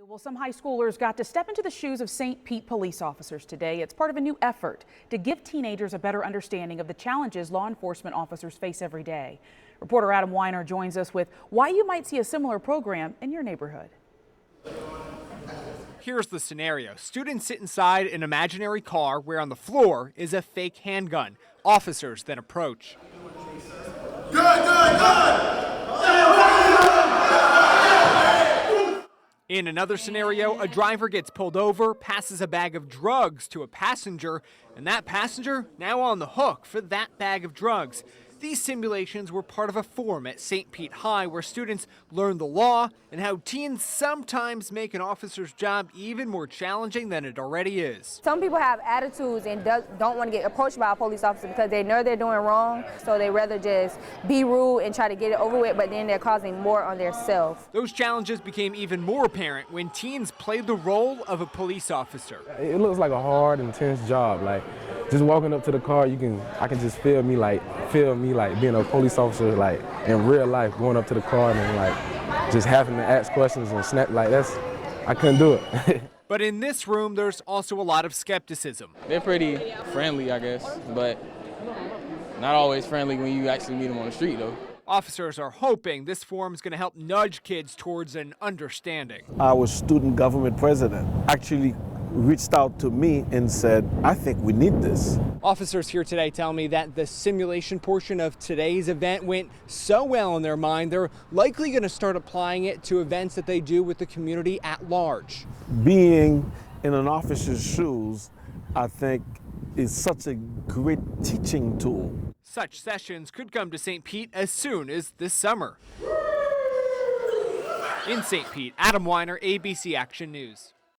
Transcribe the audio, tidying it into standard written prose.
Well, some high schoolers got to step into the shoes of St. Pete police officers today. It's part of a new effort to give teenagers a better understanding of the challenges law enforcement officers face every day. Reporter Adam Weiner joins us with why you might see a similar program in your neighborhood. Here's the scenario. Students sit inside an imaginary car where on the floor is a fake handgun. Officers then approach. In another scenario, a driver gets pulled over, passes a bag of drugs to a passenger, and that passenger now on the hook for that bag of drugs. These simulations were part of a forum at St. Pete High where students learn the law and how teens sometimes make an officer's job even more challenging than it already is. Some people have attitudes and don't want to get approached by a police officer because they know they're doing wrong, so they rather just be rude and try to get it over with, but then they're causing more on themselves. Those challenges became even more apparent when teens played the role of a police officer. It looks like a hard, intense job. Like just walking up to the car, I can just feel me like being a police officer, like in real life, going up to the car and like just having to ask questions and snap I couldn't do it. But in this room, there's also a lot of skepticism. They're pretty friendly, I guess, but not always friendly when you actually meet them on the street, though. Officers are hoping this forum is going to help nudge kids towards an understanding. Our student government president actually reached out to me and said, I think we need this. Officers here today tell me that the simulation portion of today's event went so well in their mind, they're likely going to start applying it to events that they do with the community at large. Being in an officer's shoes, I think, is such a great teaching tool. Such sessions could come to St. Pete as soon as this summer. In St. Pete, Adam Weiner, ABC Action News.